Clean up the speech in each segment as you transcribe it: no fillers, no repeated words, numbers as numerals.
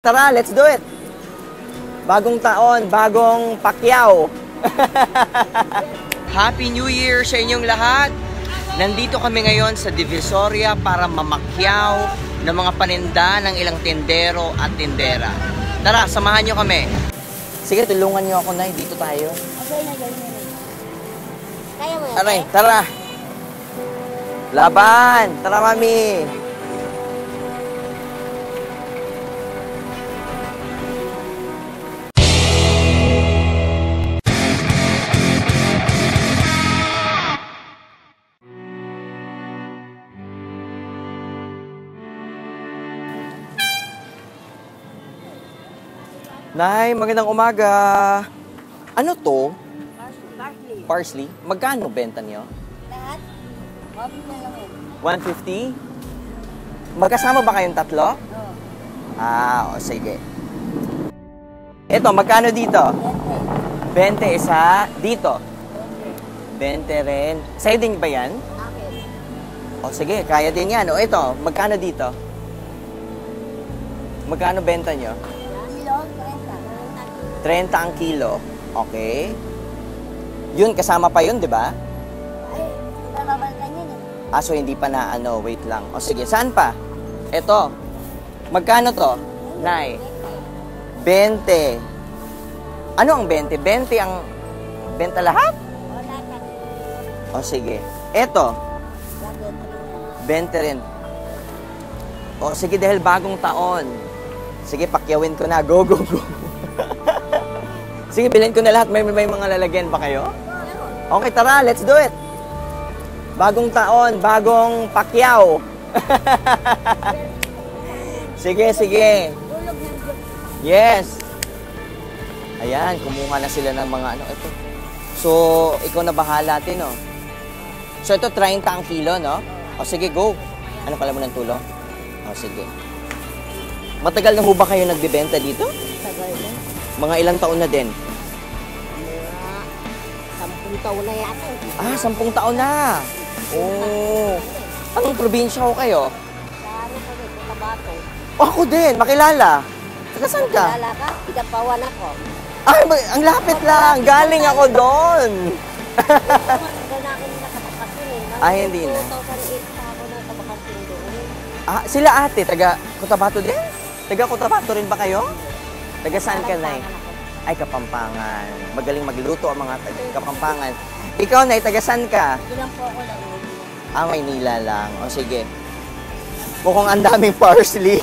Tara, let's do it! Bagong taon, bagong Pacquiao. Happy New Year sa inyong lahat! Nandito kami ngayon sa Divisoria para mamakyaw ng mga paninda ng ilang tindero at tindera. Tara, samahan nyo kami. Sige, tulungan nyo ako, Nay. Dito tayo. Okay na, gawin na. Kaya mo yan? Aray, tara! Laban! Tara, Mami! Nay, magandang umaga. Ano to? Parsley. Parsley? Magkano benta niyo? Lahat? Wabi na lang yun. 150? Magkasama ba kayong tatlo? Oo. O sige. Ito, magkano dito? 20 isa. Dito? 20 rin. Sa'yo din ba yan? Akin. O sige, kaya din yan. O ito, magkano dito? Magkano benta nyo? Kilo, 30 30. ang kilo. Okay. Yun, kasama pa yun, di ba? Ay, bababalikan yun eh. So hindi pa na wait lang. O sige, saan pa? Ito. Magkano to? Nay. 20. Ano ang 20? 20 ang benta lahat? O, lahat. O sige. Ito. Lahat. 20 rin. O sige, dahil bagong taon. Sige, pakyawin ko na. Go, go, go. Sige, bilhin ko na lahat. May mga lalagyan pa kayo? Okay, tara. Let's do it. Bagong taon, bagong Pacquiao. Sige, sige. Tulog ng Yes. Ayan, kumuha na sila ng mga ano. Ito. So, ikaw na bahala din, no? So, ito 30 ang kilo, no? O sige, go. Ano pala mo ng tulong? O sige. Matagal na ho ba kayo nagbibenta dito? tagal na. Mga ilang taon na din? Mga 10 taon na yata. 10 taon na. Oh. Anong probinsya ho kayo? Sa ano pa rin, Cotabato. Ako din, makilala. Taga saan ka? Kilala ka? Pidapawan ako. Ay, ang lapit lang. Galing ako doon. Doon na ako nakabakasin eh. Ay, hindi na. 2008 pa ako nakabakasin doon. Sila ate, taga Cotabato din? Taga Cotabato rin ba kayo? Taga saan ka, Nay? Ay, Kapampangan. Magaling magluto ang mga taga Kapampangan. Ikaw, Nay, taga saan ka? Ilan po ako lang. Maynila lang. O, sige. Mukhang ang daming parsley.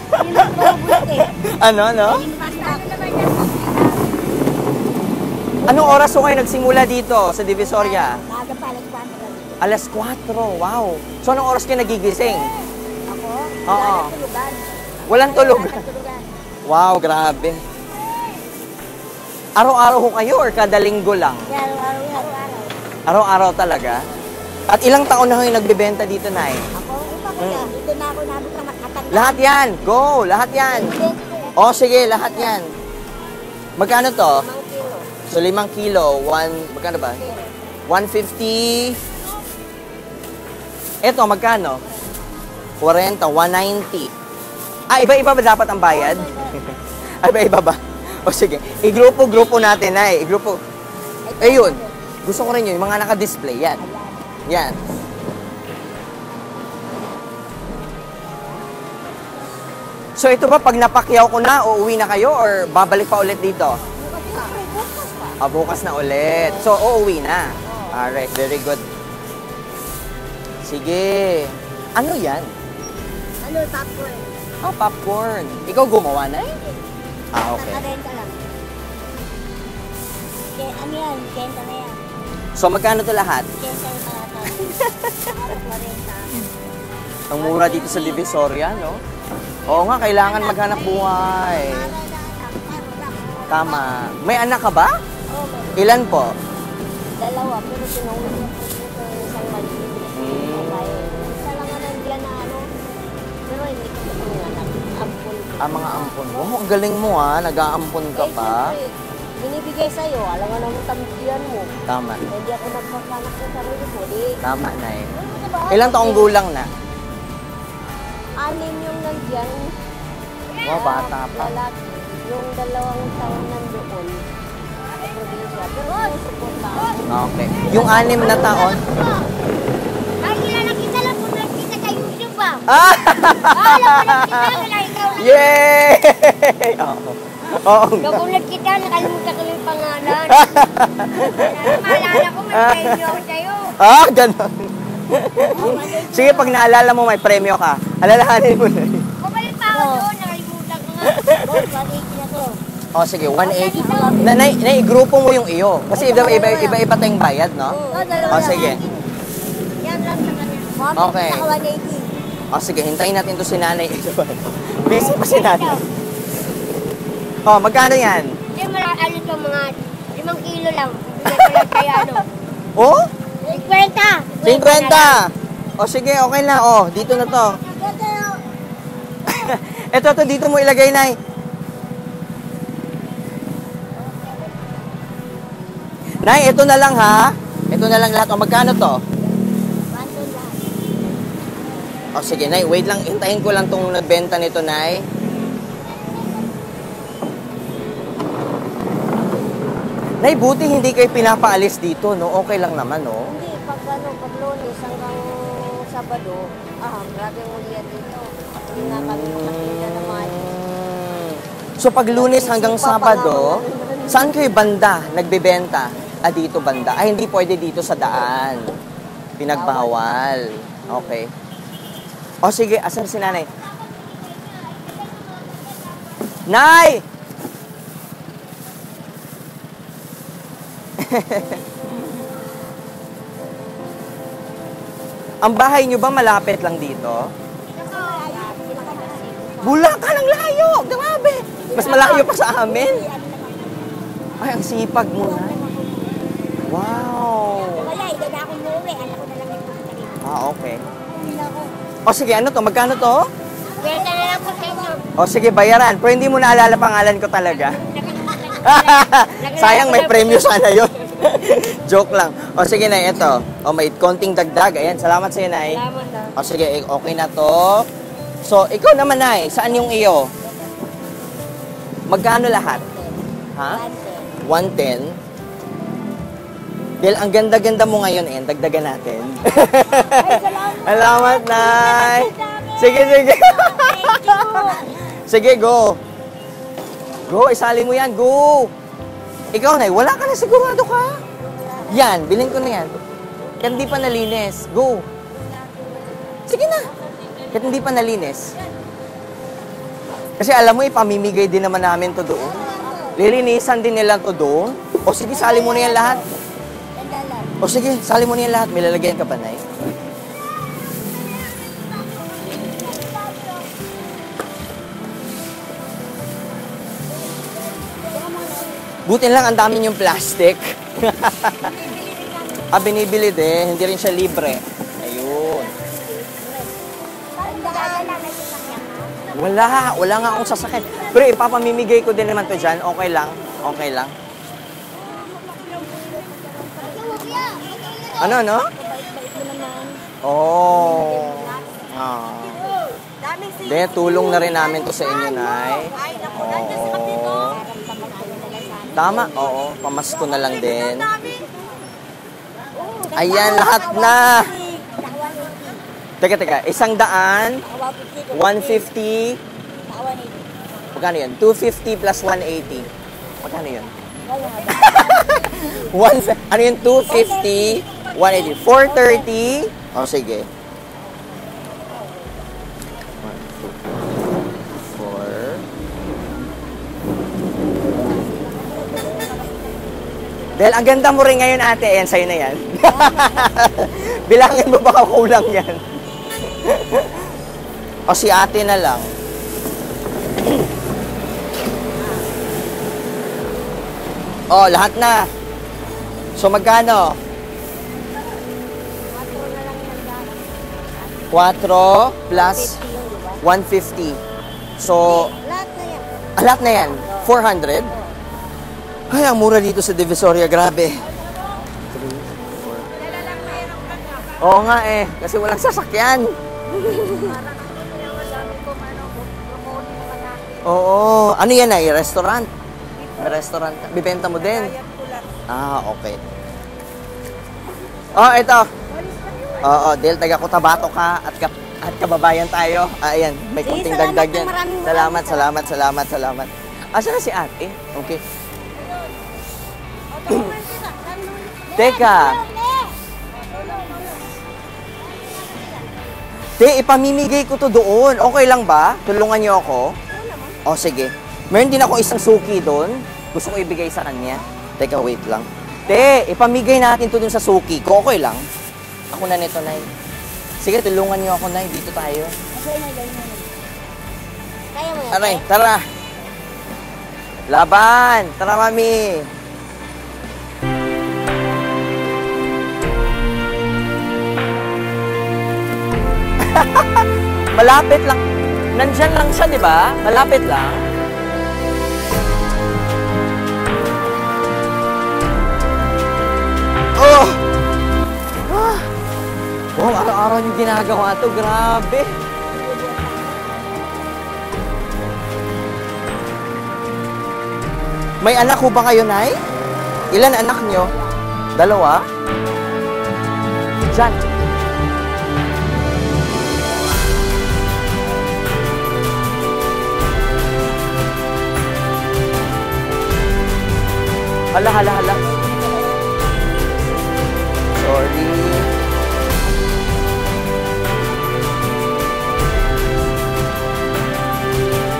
Hindi lang po buti. Ano, no? Anong oras ko kayo nagsimula dito sa Divisoria? Maaga pa, alas 4 lang. Alas 4. Wow. So, anong oras kayo nagigising? Ako? Oo. Wala tulugan. Walang tulog. Wala tulugan. Wow, grabe. Araw-araw ho kayo or kada linggo lang? Araw-araw. Araw-araw talaga? At ilang taon na kayo nagbebenta dito, Nay? Ako, iba ko na. Dito na ako nabot na makatanda. Lahat yan! Go! Lahat yan! O, sige, lahat yan. Magkano to? 5 kilo. So, 5 kilo. Magkano ba? 150. Eto, magkano? 40, 190. Iba-iba ba dapat ang bayad? Iba-iba ba? O sige, igrupo-grupo natin, Nay. Igrupo. Ayun. Gusto ko rin yun, yung mga naka-display. Yan. Yan. So ito ba, pag napakyaw ko na, uuwi na kayo or babalik pa ulit dito? Bukas pa. Bukas na ulit. So, uuwi na. Alright, very good. Sige. Ano yan? Ano, popcorn? Popcorn. Ikaw gumawa na eh? Okay. Nakarenta lang. Ano yan? Kenta na yan. So, magkano to lahat? Kenta yung kalata. Nakarenta. Ang mura dito sa Divisoria, no? Oo nga, kailangan maghanap buhay. Tama. May anak ka ba? Oo, meron. Ilan po? 2, pero tinawag niya po sa isang maliit. Isa lang nga nandiyan na ano. Pero hindi ko ito mga anak. Ampun. Mga ampon mo. Ang galing mo nag-aampon ka pa. Binibigay sa'yo, alam nga naman tambihan mo. Tama. Hindi ako nagpagkanak ng sarili ko. Tama, Nay. Ilang taong gulang na? 6 yung nandiyan. Oh, bata pa. Lalaki. Yung 2 taon nandoon sa probinsya. Pero sinusuportahan. Okay. Yung 6 na taon? Ay, kilala kita lang kung nakita sa YouTube ba? Ah! Alam ko lang kita, wala ikaw. Yay! Oo. Oo nga. Nagulat kita, nakalimutan ko yung pangalan. Maalala ko, may premyo ako sa'yo. Ah, ganun. Sige, pag naalala mo may premyo ka, alalahanin mo na. Bumalik pa ako doon, nakalimutan ko nga. Boss, 180 na to. Oh, sige, 180. Nai-grupo mo yung iyo. Kasi iba-iba tayong bayad, no? Oh, sige. Yan lang sa kanya. Okay. Saka 180. Oh, sige, hintayin natin to si nanay. Busy pa si nanay. Oh, magkano yan? Hindi, malakalit ko mga 5 kilo lang. Bigyan ko lang kaya ano. Oh? 50! 50! O sige, okay na. O, dito na to. Ito, dito mo ilagay, Nay. Nay, ito na lang ha. Ito na lang lahat. O, magkano to? O sige, Nay, wait lang. Hintayin ko lang tong nagbenta nito, Nay. Nay, buti hindi kayo pinapaalis dito, no? Okay lang naman, no? Hindi, pag Lunes hanggang Sabado, grabe yung ulian dito. Hindi na kami makatinda naman. So, pag Lunes hanggang Sabado, saan kayo banda nagbebenta? Ah, dito banda. Ay, hindi pwede dito sa daan. Pinagbawal. Okay. O, sige. Asan si nanay? Nay! Ang bahay nyo ba malapit lang dito? Bulacan ang layo! Grabe! Mas malayo pa sa amin. Ay, ang sipag mo na. Wow! Wala, hindi na ako umuwi. Anak ko na lang yung pupunta. Ah, okay. O sige, ano to? Magkano to? Benta na lang po sa inyo. O sige, bayaran. Pero hindi mo naalala pangalan ko talaga. Sayang, may premyo sana yun. Joke lang. O sige, Nay, ito. O may konting dagdag. Ayan, salamat sa'yo, Nay. Salamat na. O sige, okay na to. So, ikaw naman, Nay. Saan yung iyo? Magkano lahat? Ha? 110. Dahil ang ganda-ganda mo ngayon, dagdagan natin. Ay, salamat. Salamat, Nay. Sige, sige. Sige, go. Go, isali mo yan. Go. Ikaw, Nay, wala ka na sigurado ka? Yan, bilhin ko na yan. Kahit hindi pa nalinis. Go. Sige na. Kahit hindi pa nalinis. Kasi alam mo, ipamimigay din naman namin to doon. Lilinisan din nila to doon. O sige, sali mo na yan lahat. O sige, sali mo na yan lahat. May lalagyan ka pa, Nay. Buti lang, ang dami yung plastic. Binibili din. Hindi rin siya libre. Ayun. Wala nga akong sasakyan. Pero ipapamimigay ko din naman to dyan. Okay lang. Okay lang. Ano, no? Oh. De, tulong na rin namin to sa inyo, Nay. Oo. Tama, oo. Pamasko na lang din. Ayan, lahat na. Teka. 100, 150. Magkano yun? 250 plus 180. Magkano yun? Ano yun? 250, 180. 430. O, sige. 4. Dahil ang ganda mo rin ngayon, ate. Ayan, sa'yo na yan. Bilangin mo baka kulang yan. O si ate na lang. Oh, lahat na. So, magkano? 4 plus 150. So, lahat na yan. 400? Ay, ang mura dito sa Divisoria. Grabe. 3, 4. Oo nga kasi walang sasakyan. Oo. Ano yan ay? Restaurant? May restaurant. Bibenta mo din? Ah, okay. Oh, ito. Oo, dahil taga Cotabato ka at kababayan tayo. Ayan, may Sige, kunting salamat dagdag na yan. maraming Salamat. Asa na si ate? Okay. Teka. Te, ipamimigay ko to doon. Okay lang ba? Tulungan niyo ako? O, sige. Meron din ako isang suki doon. Gusto ko ibigay sa kanya. Teka, wait lang. Te, ipamigay natin to doon sa suki ko. Okay lang? Ako na nito, Nay. Sige, tulungan niyo ako, Nay. Dito tayo. Kaya mo yan. Aray, tara. Laban! Tara, Mami! Malapit lang. Nandyan lang siya, di ba? Malapit lang. Oh! Wow, araw-araw yung ginagawa to. Grabe. May anak ho ba kayo, Nay? Ilan anak nyo? Dalawa? Diyan. Hala. Sorry.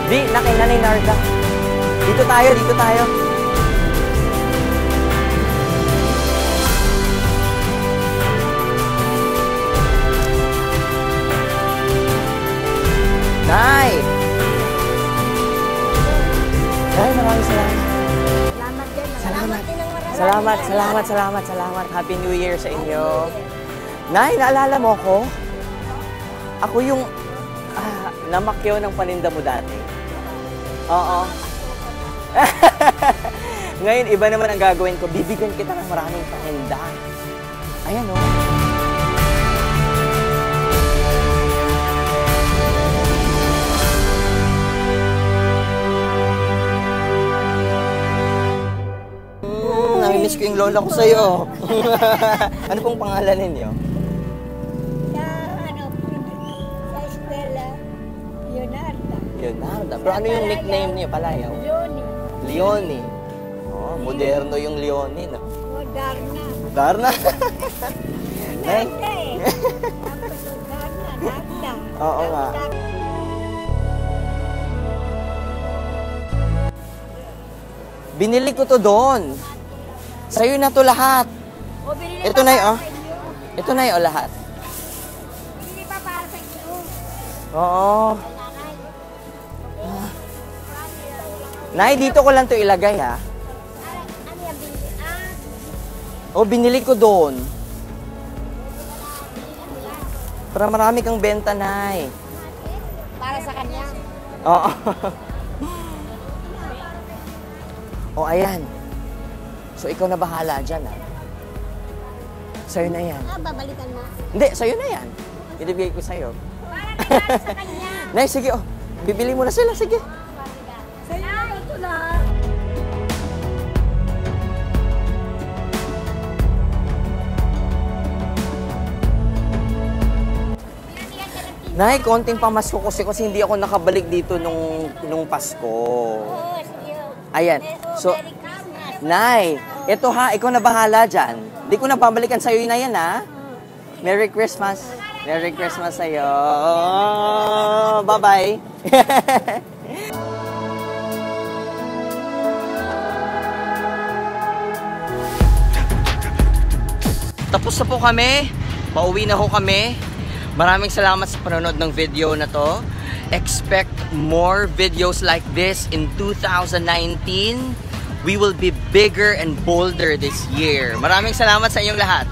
Di, kay Nanay Narda. Dito tayo. Nay! Nay, maraming salamat. Salamat din. Salamat din ng marami. Salamat. Happy New Year sa inyo. Nay, naalala mo ko? Ako yung namakyaw ng paninda mo dati. Oo. Ngayon, iba naman ang gagawin ko. Bibigyan kita ng maraming paninda. Ayan, oh. Namimiss ko yung lola ko sa'yo. Ano pong pangalan ninyo? Sa eskwela, Leonarda. Pero ano yung nickname niyo, Palayaw? Leonie. Oh, moderno yung Leonie, no? Darna. Nay? Oo nga. Binili ko to doon. Sa'yo na to lahat. Ito na yun, oh. Ito na yun, lahat. Hindi pa para sa inyo. Oo. Nay, dito ko lang to ilagay, ha? Ano yung binili? O, binili ko doon. Para marami kang benta, Nay. Para sa kanya. Oo. O, ayan. So, ikaw na bahala dyan, ha? Sa'yo na yan. Babalikan mo. Hindi, sa'yo na yan. Ibibigay ko sa'yo. Para sa kanya. Nay, sige, oh. Bibili mo na sila, sige. Sa'yo ito na. Nay, konting pamasko kasi hindi ako nakabalik dito nung Pasko. Oo, sige. Ayan. So, Merry Christmas. Nay, ito ha, ikaw na bahala dyan. Di ko na pabalikan sa'yo na yan, ha? Merry Christmas. Merry Christmas sa'yo. Bye-bye. Tapos na po kami. Pauwi na ho kami. Maraming salamat sa panonood ng video na to. Expect more videos like this in 2019. We will be bigger and bolder this year. Maraming salamat sa inyong lahat.